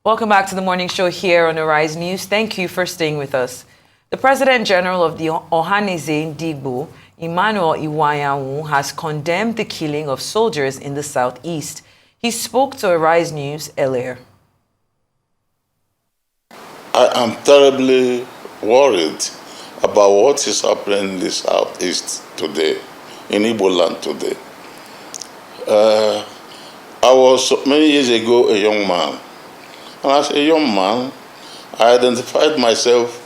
Welcome back to the morning show here on Arise News. Thank you for staying with us. The President General of the Ohanaeze Ndigbo, Emmanuel Iwayawu, has condemned the killing of soldiers in the southeast. He spoke to Arise News earlier. I am terribly worried about what is happening in the southeast today, in Igbo land today. I was many years ago a young man. And as a young man, I identified myself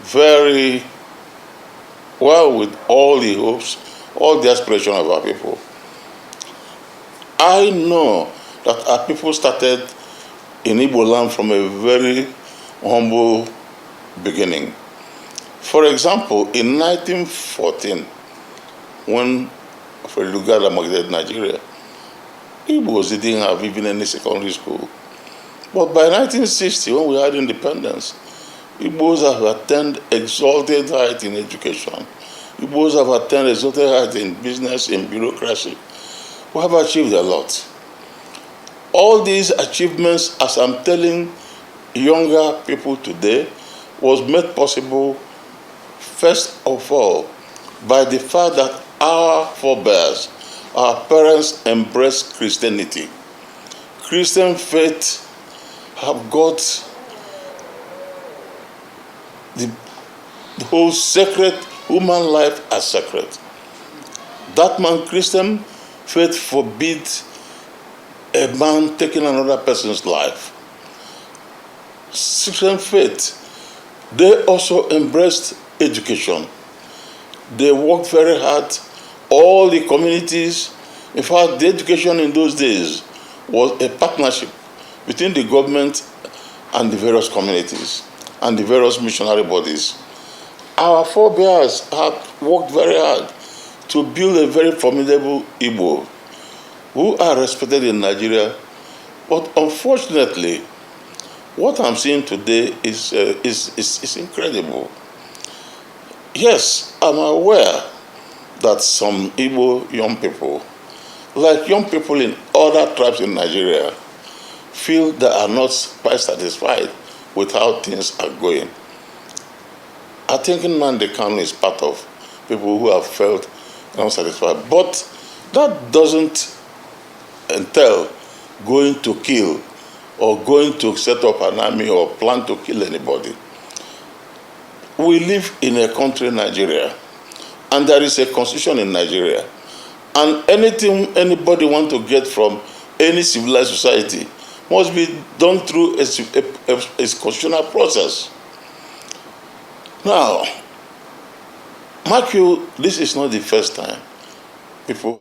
very well with all the hopes, all the aspirations of our people. I know that our people started in Igbo land from a very humble beginning. For example, in 1914, when Lugard migrated Nigeria, Igbos didn't have even any secondary school. But by 1960, when we had independence, Igbos have attained exalted height in education. Igbos have attained exalted height in business, in bureaucracy. We have achieved a lot. All these achievements, as I'm telling younger people today, was made possible, first of all, by the fact that our forebears, our parents embraced Christianity. Christian faith have got the whole sacred human life as sacred. That man, Christian faith forbids a man taking another person's life. Christian faith, they also embraced education. They worked very hard. All the communities, in fact, the education in those days was a partnership between the government and the various communities and the various missionary bodies. Our forebears had worked very hard to build a very formidable Igbo who are respected in Nigeria. But unfortunately, what I'm seeing today is incredible. Yes, I'm aware that some Igbo young people, like young people in other tribes in Nigeria, feel they are not quite satisfied with how things are going. I think Nnamdi Kanu is part of people who have felt unsatisfied. But that doesn't entail going to kill or going to set up an army or plan to kill anybody. We live in a country, Nigeria, and there is a constitution in Nigeria. And anything anybody wants to get from any civilized society must be done through a constitutional process. Now, mark you, this is not the first time people...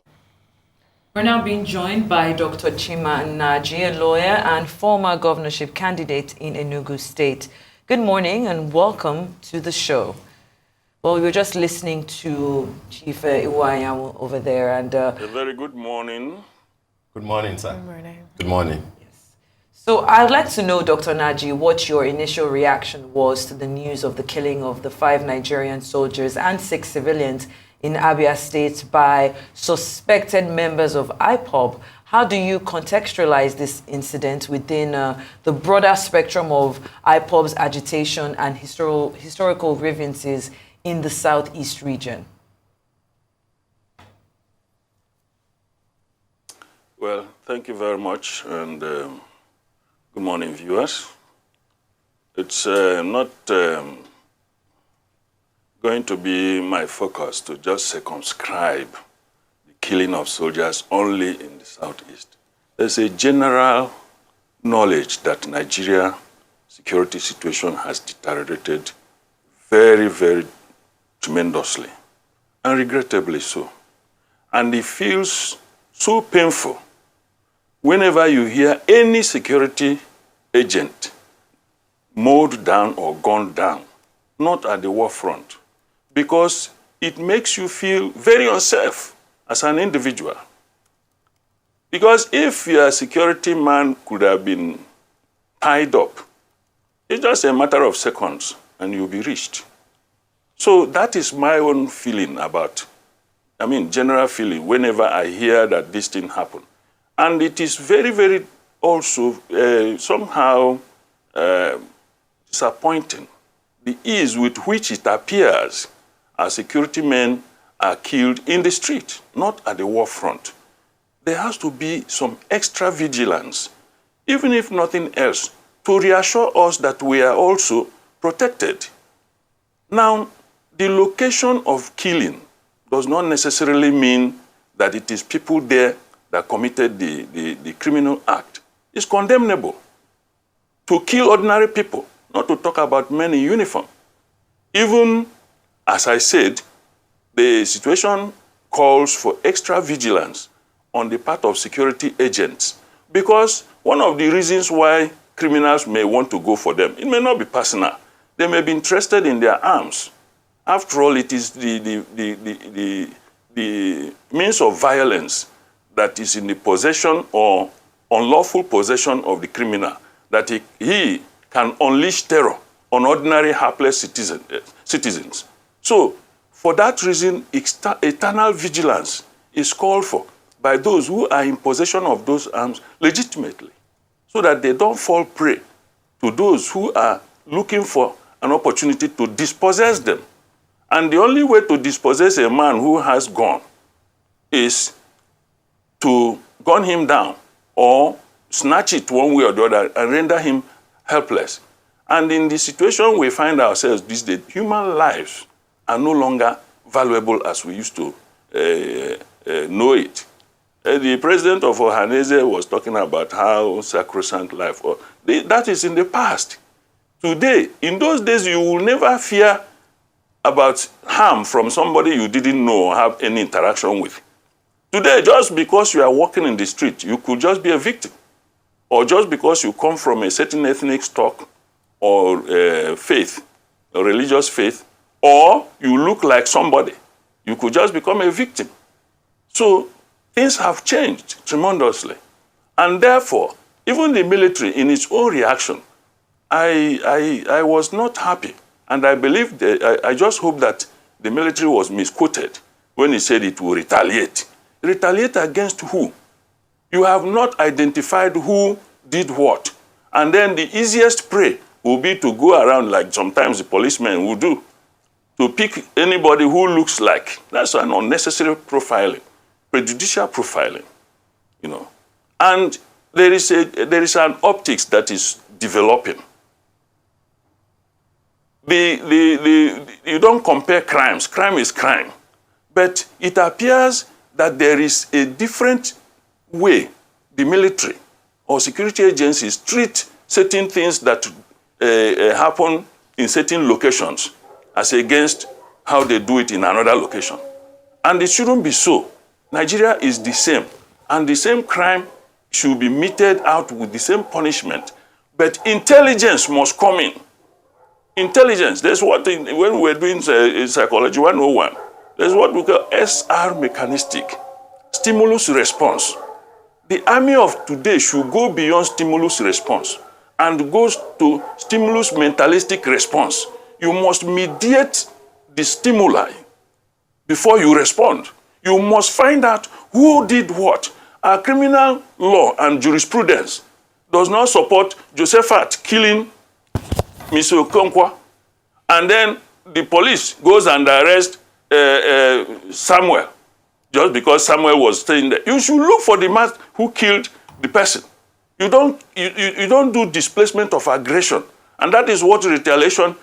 We're now being joined by Dr. Chima Nnaji, a lawyer and former governorship candidate in Enugu State. Good morning and welcome to the show. Well, we were just listening to Chief Iwayawu over there, and A very good morning. Good morning, sir. Good morning. Good morning. Yes. So I'd like to know, Dr. Nnaji, what your initial reaction was to the news of the killing of the 5 Nigerian soldiers and 6 civilians in Abia State by suspected members of IPOB. How do you contextualize this incident within the broader spectrum of IPOB's agitation and historical grievances in the southeast region? Well, thank you very much, and good morning, viewers. It's not going to be my focus to just circumscribe the killing of soldiers only in the southeast. There's a general knowledge that Nigeria's security situation has deteriorated very, very tremendously, and regrettably so. And it feels so painful whenever you hear any security agent mowed down or gunned down, not at the war front, because it makes you feel very unsafe as an individual. Because if your security man could have been tied up, it's just a matter of seconds and you'll be reached. So that is my own feeling about, general feeling whenever I hear that this thing happened. And it is very, very also somehow disappointing the ease with which it appears our security men are killed in the street, not at the war front. There has to be some extra vigilance, even if nothing else, to reassure us that we are also protected. Now, the location of killing does not necessarily mean that it is people there that committed the criminal act. It's condemnable to kill ordinary people, not to talk about men in uniform. Even, as I said, the situation calls for extra vigilance on the part of security agents, because one of the reasons why criminals may want to go for them, it may not be personal. They may be interested in their arms. After all, it is the means of violence that is in the possession or unlawful possession of the criminal that he can unleash terror on ordinary helpless citizens. So, for that reason, eternal vigilance is called for by those who are in possession of those arms legitimately, so that they don't fall prey to those who are looking for an opportunity to dispossess them. And the only way to dispossess a man who has gun is to gun him down or snatch it one way or the other and render him helpless. And in the situation we find ourselves these days, human lives are no longer valuable as we used to know it. The president of Ohanese was talking about how sacrosanct life, that is in the past. Today, in those days, you will never fear about harm from somebody you didn't know or have any interaction with. Today, just because you are walking in the street, you could just be a victim. Or just because you come from a certain ethnic stock or faith, a religious faith, or you look like somebody, you could just become a victim. So things have changed tremendously. And therefore, even the military in its own reaction, I was not happy. And I believe, I just hope that the military was misquoted when he said it will retaliate. Retaliate against who? You have not identified who did what. And then the easiest prey will be to go around like sometimes the policemen will do, to pick anybody who looks like. That's an unnecessary profiling, prejudicial profiling, you know. And there is an optics that is developing. You don't compare crimes. Crime is crime. But it appears that there is a different way the military or security agencies treat certain things that happen in certain locations as against how they do it in another location. And it shouldn't be so. Nigeria is the same. And the same crime should be meted out with the same punishment. But intelligence must come in. Intelligence, there's what, when we're doing Psychology 101, there's what we call SR mechanistic, stimulus response. The army of today should go beyond stimulus response and goes to stimulus mentalistic response. You must mediate the stimuli before you respond. You must find out who did what. Our criminal law and jurisprudence does not support Josephat killing Mr. Okonkwo, and then the police goes and arrests Samuel just because Samuel was staying there. You should look for the man who killed the person. You don't do displacement of aggression, and that is what retaliation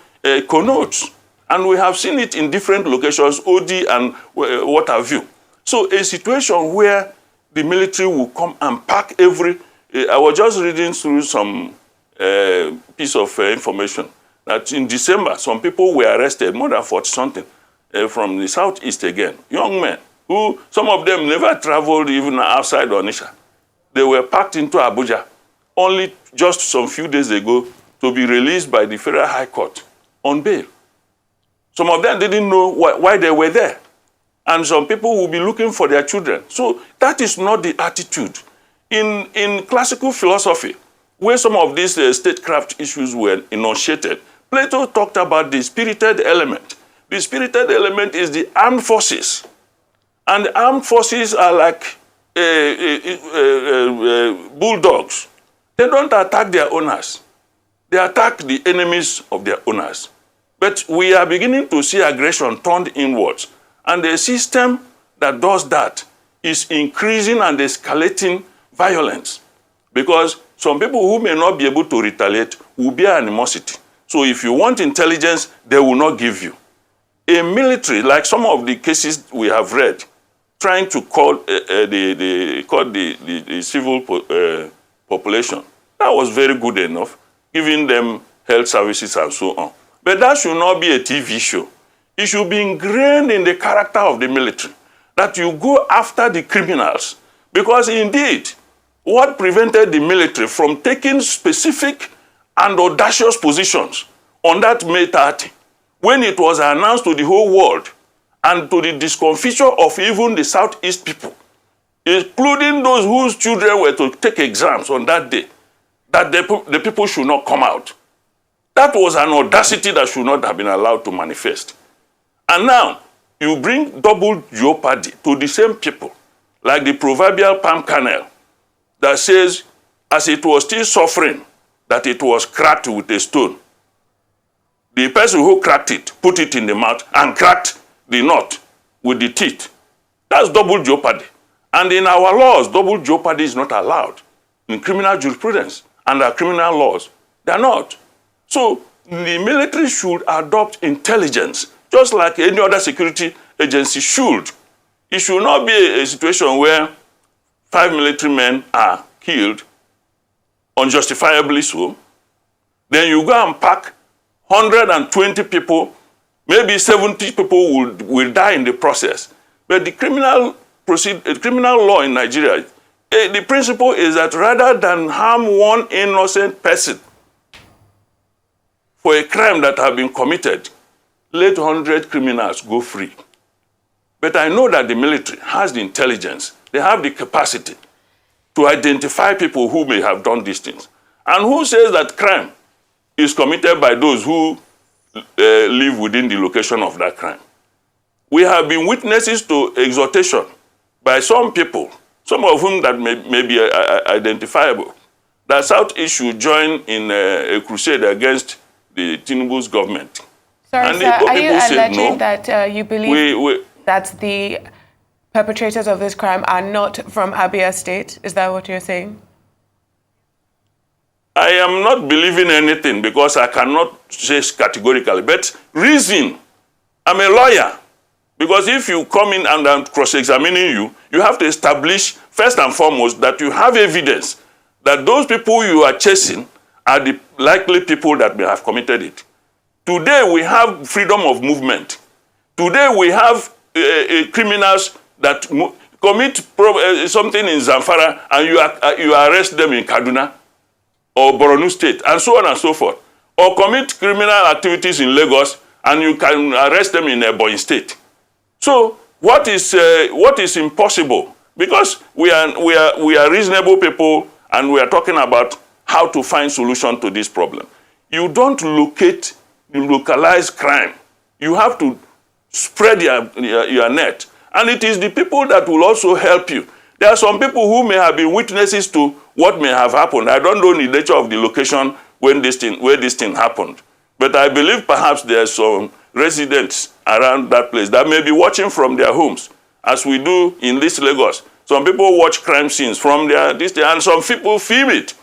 connotes. And we have seen it in different locations, OD and what have you. So a situation where the military will come and pack every... I was just reading through some piece of information that in December, some people were arrested, more than 40-something, from the southeast again, young men, who some of them never traveled even outside Onitsha. They were packed into Abuja only just some few days ago to be released by the Federal High Court on bail. Some of them didn't know why they were there. And some people will be looking for their children. So that is not the attitude. In classical philosophy, where some of these statecraft issues were enunciated, Plato talked about the spirited element. The spirited element is the armed forces. And the armed forces are like bulldogs. They don't attack their owners. They attack the enemies of their owners. But we are beginning to see aggression turned inwards. And the system that does that is increasing and escalating violence. Because some people who may not be able to retaliate will bear animosity. So if you want intelligence, they will not give you. A military, like some of the cases we have read, trying to call the civil population, that was very good enough, giving them health services and so on. But that should not be a TV show. It should be ingrained in the character of the military, that you go after the criminals. Because indeed, what prevented the military from taking specific and audacious positions on that May 30, when it was announced to the whole world and to the discomfiture of even the Southeast people, including those whose children were to take exams on that day, that the people should not come out. That was an audacity that should not have been allowed to manifest. And now, you bring double jeopardy to the same people, like the proverbial palm kernel that says, as it was still suffering, that it was cracked with a stone. The person who cracked it put it in the mouth and cracked the nut with the teeth. That's double jeopardy. And in our laws, double jeopardy is not allowed. In criminal jurisprudence, under criminal laws, they're not. So the military should adopt intelligence, just like any other security agency should. It should not be a situation where 5 military men are killed, unjustifiably so. Then you go and pack 120 people, maybe 70 people will die in the process. But the criminal law in Nigeria, the principle is that rather than harm one innocent person for a crime that have been committed, let 100 criminals go free. But I know that the military has the intelligence, they have the capacity to identify people who may have done these things. And who says that crime is committed by those who live within the location of that crime? We have been witnesses to exhortation by some people, some of whom that may be identifiable, that Southeast should join in a crusade against the Tinubu's government. Sorry, and sir, are you alleging no, that you believe that the perpetrators of this crime are not from Abia State? Is that what you're saying? I am not believing anything because I cannot say categorically, but reason. I'm a lawyer. Because if you come in and I'm cross-examining you, you have to establish, first and foremost, that you have evidence that those people you are chasing are the likely people that may have committed it. Today, we have freedom of movement. Today, we have criminals that commit something in Zamfara and you arrest them in Kaduna or Borno State, and so on and so forth. Or commit criminal activities in Lagos and you can arrest them in Ebonyi State. So what is impossible? Because we are reasonable people and we are talking about how to find solution to this problem. You don't localize crime. You have to spread your net. And it is the people that will also help you. There are some people who may have been witnesses to what may have happened. I don't know the nature of the location where this thing happened. But I believe perhaps there are some residents around that place that may be watching from their homes, as we do in this Lagos. Some people watch crime scenes from and some people film it.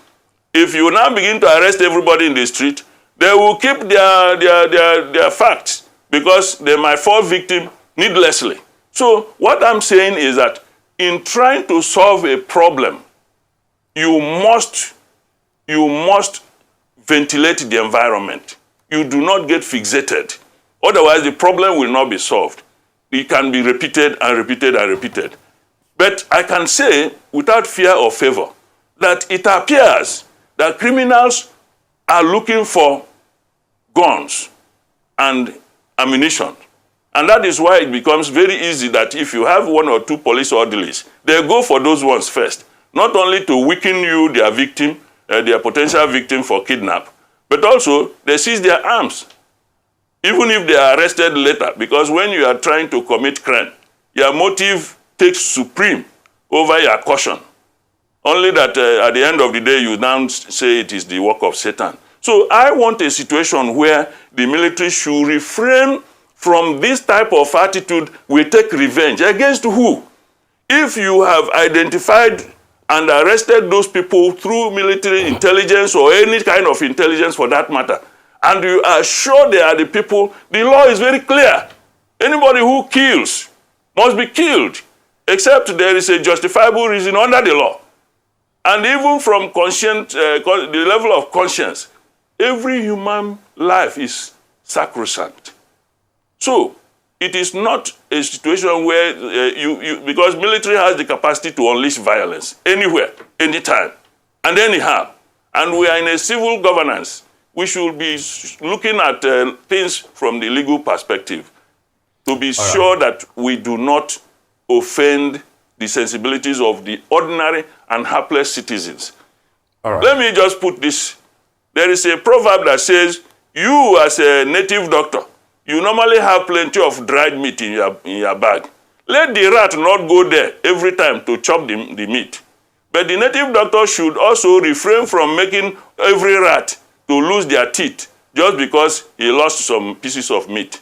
If you now begin to arrest everybody in the street, they will keep their facts because they might fall victim needlessly. So what I'm saying is that in trying to solve a problem, you must ventilate the environment. You do not get fixated. Otherwise, the problem will not be solved. It can be repeated and repeated and repeated. But I can say, without fear or favor, that it appears that criminals are looking for guns and ammunition. And that is why it becomes very easy that if you have 1 or 2 police orderlies, they go for those ones first, not only to weaken you, their victim, their potential victim for kidnap, but also they seize their arms, even if they are arrested later, because when you are trying to commit crime, your motive takes supreme over your caution. Only that at the end of the day, you now say it is the work of Satan. So I want a situation where the military should refrain from this type of attitude, we take revenge. Against who? If you have identified and arrested those people through military intelligence or any kind of intelligence for that matter, and you are sure they are the people, the law is very clear. Anybody who kills must be killed, except there is a justifiable reason under the law. And even from the level of conscience, every human life is sacrosanct. So it is not a situation where because military has the capacity to unleash violence anywhere, anytime, and anyhow. And we are in a civil governance. We should be looking at things from the legal perspective to be sure that we do not offend the sensibilities of the ordinary and helpless citizens. Let me just put this. There is a proverb that says, you as a native doctor, you normally have plenty of dried meat in your bag. Let the rat not go there every time to chop the meat. But the native doctor should also refrain from making every rat to lose their teeth just because he lost some pieces of meat.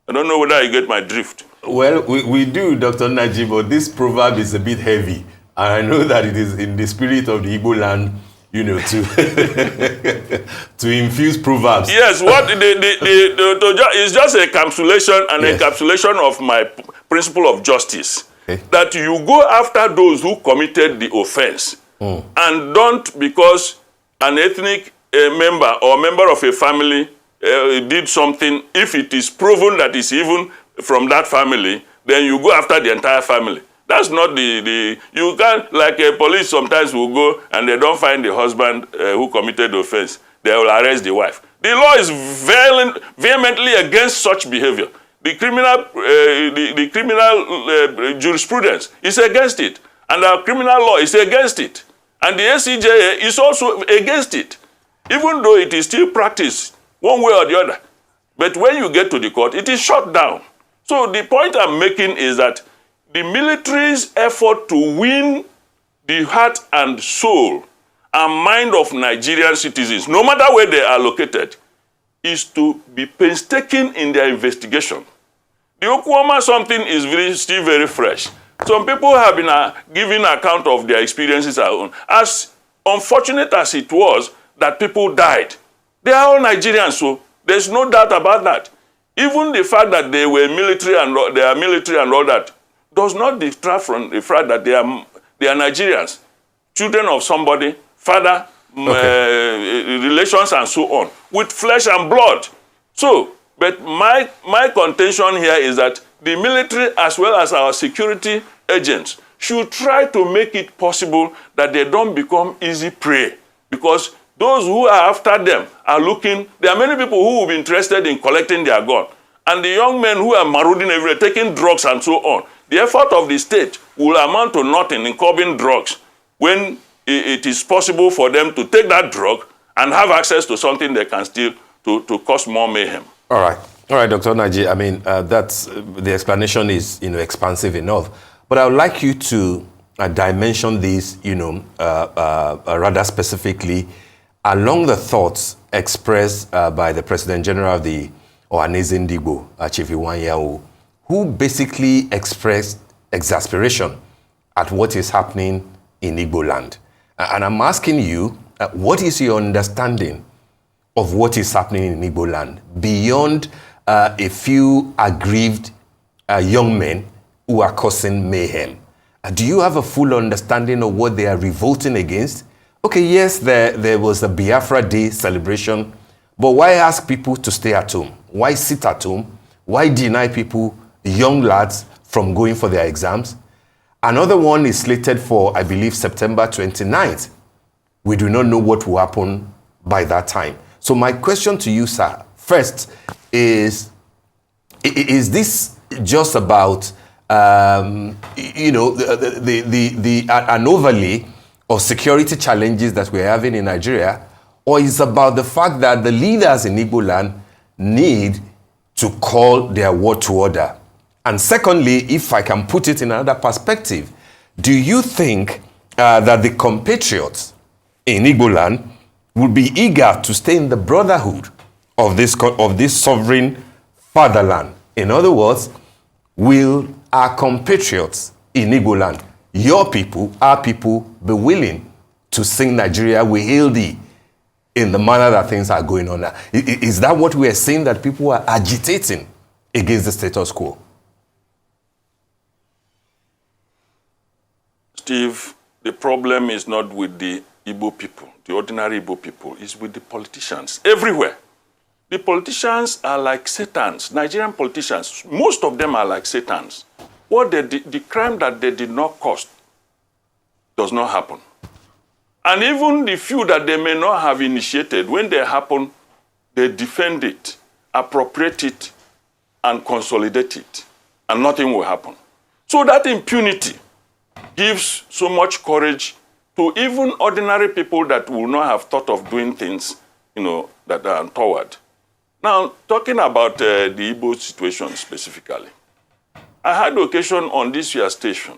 I don't know whether you get my drift. Well, we do, Dr. Nnaji, but this proverb is a bit heavy. And I know that it is in the spirit of the Igbo land, you know, to infuse proverbs. Yes, what it's just a encapsulation and encapsulation of my principle of justice. Okay. That you go after those who committed the offense and don't because an ethnic member or member of a family did something, if it is proven that it's even from that family, then you go after the entire family. That's not you can't, like a police sometimes will go and they don't find the husband who committed the offense. They will arrest the wife. The law is vehemently against such behavior. The criminal jurisprudence is against it. And our criminal law is against it. And the ACJA is also against it. Even though it is still practiced one way or the other. But when you get to the court, it is shut down. So the point I'm making is that the military's effort to win the heart and soul and mind of Nigerian citizens, no matter where they are located, is to be painstaking in their investigation. The Okwama something is still very fresh. Some people have been giving account of their experiences at home. As unfortunate as it was that people died, they are all Nigerians, so there's no doubt about that. Even the fact that they were military and they are military and all that does not detract from the fact that they are Nigerians, children of somebody, father, relations and so on, with flesh and blood. So, but my contention here is that the military as well as our security agents should try to make it possible that they don't become easy prey, because those who are after them are looking. There are many people who will be interested in collecting their gun. And the young men who are marauding everywhere, taking drugs and so on, the effort of the state will amount to nothing in curbing drugs when it is possible for them to take that drug and have access to something they can steal to cause more mayhem. All right, Dr. Nnaji. I mean, that's the explanation is expansive enough, but I would like you to dimension this, rather specifically along the thoughts expressed by the President General of the Ohanaeze Ndigbo, Chief Iwuanyanwu, who basically expressed exasperation at what is happening in Igbo land. And I'm asking you, what is your understanding of what is happening in Igbo land beyond a few aggrieved young men who are causing mayhem? Do you have a full understanding of what they are revolting against? Okay, yes, there was a Biafra Day celebration, but why ask people to stay at home? Why sit at home? Why deny people, young lads, from going for their exams? Another one is slated for, I believe, September 29th. We do not know what will happen by that time. So my question to you, sir, first is this just about, an overlay of security challenges that we're having in Nigeria, or is about the fact that the leaders in Igbo land need to call their word to order? And secondly, if I can put it in another perspective, do you think that the compatriots in Igbo land would be eager to stay in the brotherhood of this sovereign fatherland. In other words, will our compatriots in Igbo land, your people, our people, be willing to sing Nigeria we hail thee in the manner that things are going on now? Is that what we are seeing, that people are agitating against the status quo? Steve, the problem is not with the Igbo people, the ordinary Igbo people, it's with the politicians everywhere. The politicians are like Satans. Nigerian politicians, most of them are like Satans. The crime that they did not cause does not happen. And even the few that they may not have initiated, when they happen, they defend it, appropriate it, and consolidate it, and nothing will happen. So that impunity gives so much courage to even ordinary people that will not have thought of doing things, that are untoward. Now, talking about the Igbo situation specifically, I had occasion on this year's station,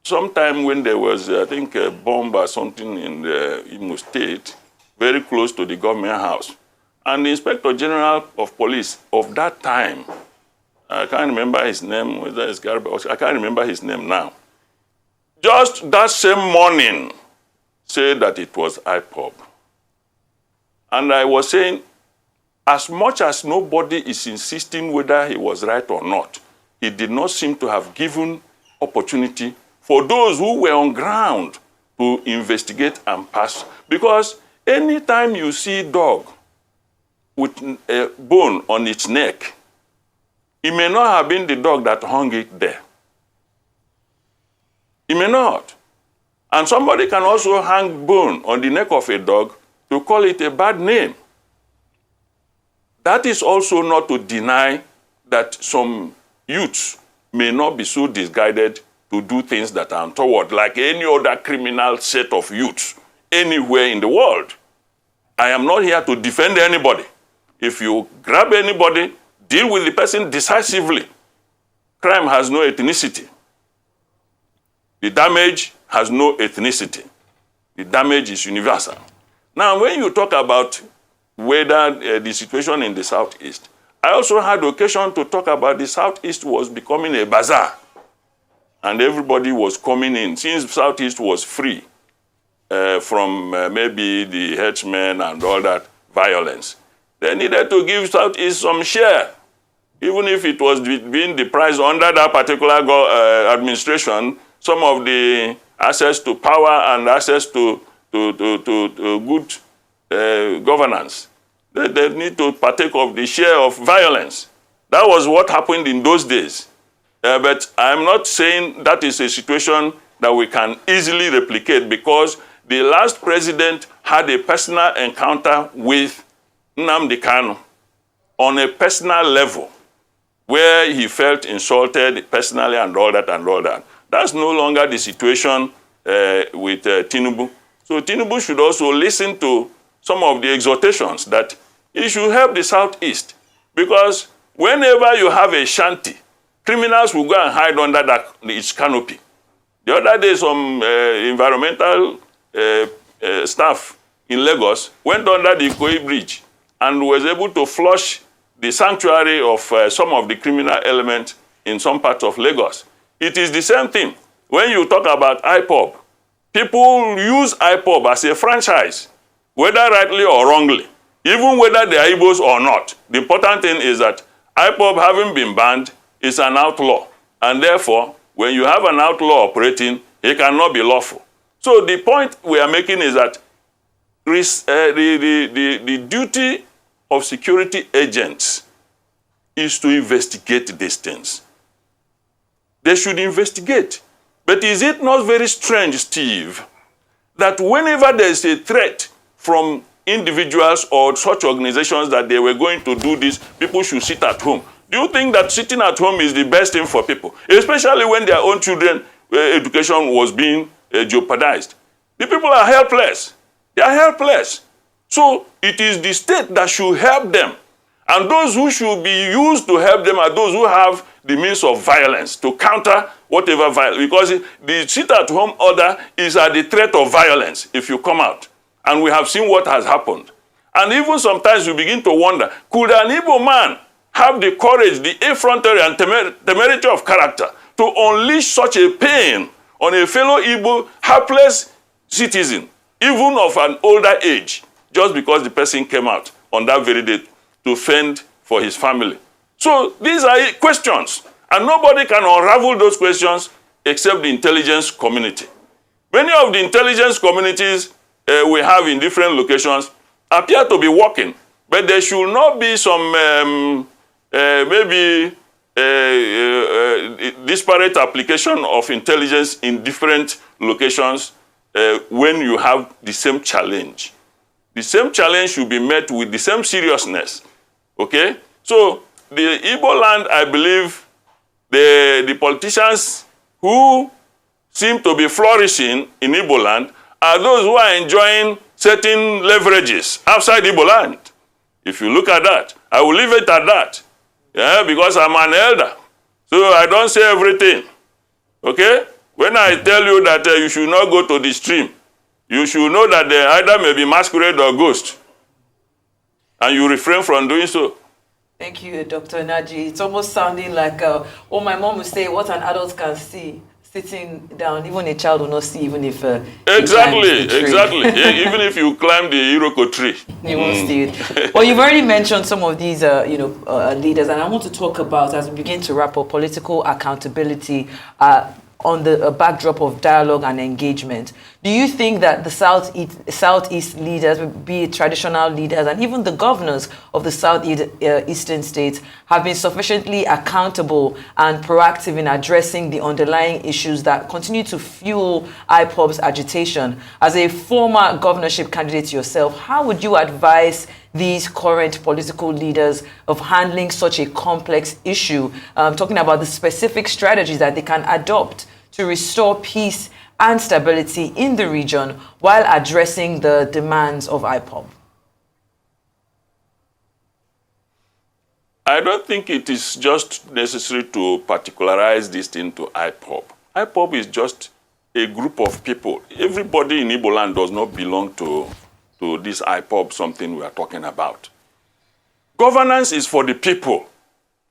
sometime when there was, I think, a bomb or something in the Imo State, very close to the government house. And the Inspector General of Police of that time, I can't remember his name, whether it's Garba, I can't remember his name now, just that same morning said that it was IPOB. And I was saying, as much as nobody is insisting whether he was right or not, he did not seem to have given opportunity for those who were on ground to investigate and pass. Because anytime you see a dog with a bone on its neck, it may not have been the dog that hung it there. It may not. And somebody can also hang bone on the neck of a dog to call it a bad name. That is also not to deny that some youths may not be so misguided to do things that are untoward, like any other criminal set of youths anywhere in the world. I am not here to defend anybody. If you grab anybody, deal with the person decisively. Crime has no ethnicity. The damage has no ethnicity. The damage is universal. Now, when you talk about whether the situation in the Southeast, I also had occasion to talk about the Southeast was becoming a bazaar. And everybody was coming in. Since Southeast was free from maybe the henchmen and all that violence, they needed to give Southeast some share. Even if it was being deprived under that particular administration, some of the access to power and access to good governance, they need to partake of the share of violence. That was what happened in those days. But I'm not saying that is a situation that we can easily replicate, because the last president had a personal encounter with Nnamdi Kanu on a personal level, where he felt insulted personally and all that and all that. That's no longer the situation with Tinubu. So Tinubu should also listen to some of the exhortations that he should help the Southeast, because whenever you have a shanty, criminals will go and hide under its canopy. The other day, some environmental staff in Lagos went under the Ikoyi Bridge and was able to flush the sanctuary of some of the criminal elements in some parts of Lagos. It is the same thing. When you talk about IPOB, people use IPOB as a franchise, whether rightly or wrongly, even whether they are Igbos or not. The important thing is that IPOB, having been banned, is an outlaw. And therefore, when you have an outlaw operating, he cannot be lawful. So the point we are making is that the duty of security agents is to investigate these things. They should investigate. But is it not very strange, Steve, that whenever there is a threat from individuals or such organizations that they were going to do this, people should sit at home? Do you think that sitting at home is the best thing for people? Especially when their own children education was being jeopardized. The people are helpless. They are helpless. So it is the state that should help them. And those who should be used to help them are those who have the means of violence to counter whatever violence. Because the sit-at-home order is at the threat of violence if you come out. And we have seen what has happened. And even sometimes we begin to wonder, could an Igbo man have the courage, the effrontery and temerity of character to unleash such a pain on a fellow Igbo helpless citizen, even of an older age, just because the person came out on that very day to fend for his family? So these are questions, and nobody can unravel those questions except the intelligence community. Many of the intelligence communities we have in different locations appear to be working, but there should not be some maybe disparate application of intelligence in different locations when you have the same challenge. The same challenge should be met with the same seriousness, okay? So the Igbo land, I believe, the politicians who seem to be flourishing in Igbo land are those who are enjoying certain leverages outside Igbo land. If you look at that, I will leave it at that. Yeah, because I'm an elder. So I don't say everything. Okay? When I tell you that you should not go to the stream, you should know that they either may be masquerade or ghost. And you refrain from doing so. Thank you, Dr. Nnaji. It's almost sounding like, my mom would say, what an adult can see sitting down, even a child will not see, even if exactly. Even if you climb the Iroko tree, you won't see it. Well, you've already mentioned some of these, leaders, and I want to talk about, as we begin to wrap up, political accountability on the backdrop of dialogue and engagement. Do you think that the Southeast leaders, be it traditional leaders, and even the governors of the Southeastern states have been sufficiently accountable and proactive in addressing the underlying issues that continue to fuel IPOB's agitation? As a former governorship candidate yourself, how would you advise these current political leaders of handling such a complex issue, talking about the specific strategies that they can adopt to restore peace and stability in the region while addressing the demands of IPOB? I don't think it is just necessary to particularize this thing to IPOB. IPOB is just a group of people. Everybody in Igbo land does not belong to this IPOB, something we are talking about. Governance is for the people,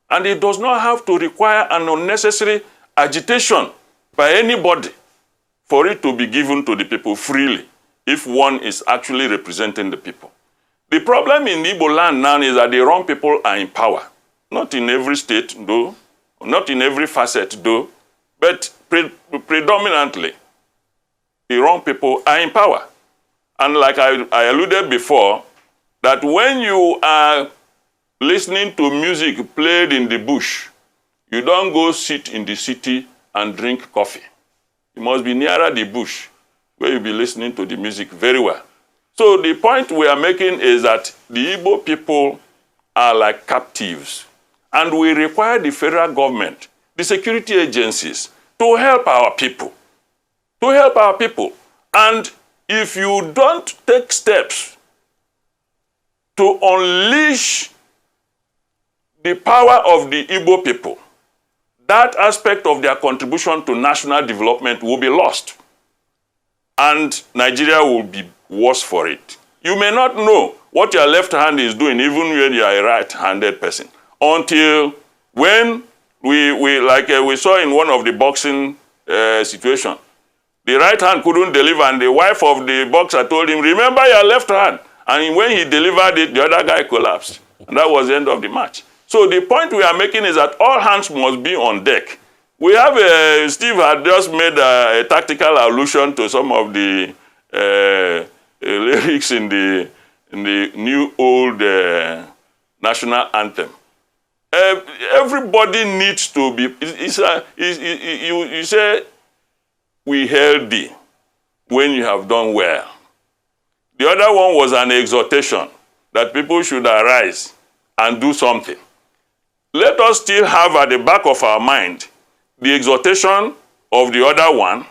and it does not have to require an unnecessary agitation by anybody for it to be given to the people freely if one is actually representing the people. The problem in Igbo land now is that the wrong people are in power. Not in every state, though, not in every facet, though, but predominantly, the wrong people are in power. And like I alluded before, that when you are listening to music played in the bush, you don't go sit in the city and drink coffee. You must be nearer the bush where you'll be listening to the music very well. So the point we are making is that the Igbo people are like captives, and we require the federal government, the security agencies, to help our people. To help our people. And if you don't take steps to unleash the power of the Igbo people, that aspect of their contribution to national development will be lost. And Nigeria will be worse for it. You may not know what your left hand is doing, even when you are a right-handed person, until when we saw in one of the boxing situation, the right hand couldn't deliver, and the wife of the boxer told him, remember your left hand. And when he delivered it, the other guy collapsed. And that was the end of the match. So the point we are making is that all hands must be on deck. We have, Steve had just made a tactical allusion to some of the lyrics in the new old national anthem. Everybody needs to be, you say, we hail thee when you have done well. The other one was an exhortation that people should arise and do something. Let us still have at the back of our mind the exhortation of the other one,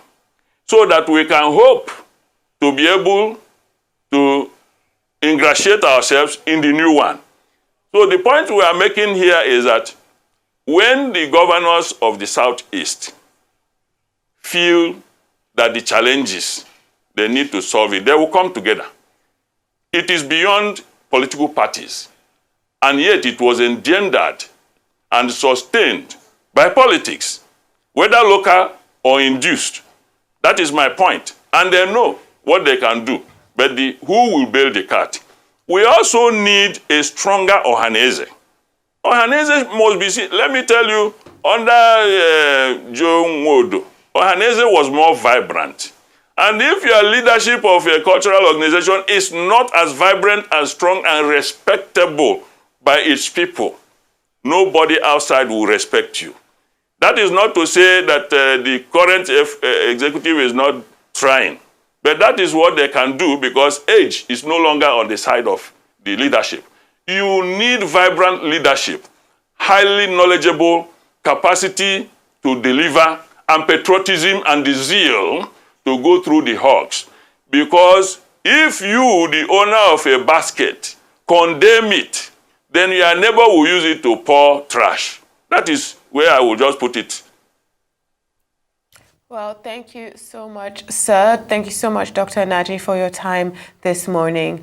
so that we can hope to be able to ingratiate ourselves in the new one. So the point we are making here is that when the governors of the Southeast feel that the challenges, they need to solve it, they will come together. It is beyond political parties, and yet it was engendered and sustained by politics, whether local or induced. That is my point. And they know what they can do, but who will bail the cat? We also need a stronger Ohaneze. Ohaneze must be seen. Let me tell you, under Joe Nwodo, Ohaneze was more vibrant. And if your leadership of a cultural organization is not as vibrant, as strong, and respectable by its people, nobody outside will respect you. That is not to say that the current executive is not trying, but that is what they can do because age is no longer on the side of the leadership. You need vibrant leadership, highly knowledgeable, capacity to deliver, and patriotism and the zeal to go through the hawks. Because if you, the owner of a basket, condemn it, then your neighbor will use it to pour trash. That is where I will just put it. Well, thank you so much, sir. Thank you so much, Dr. Nnaji, for your time this morning.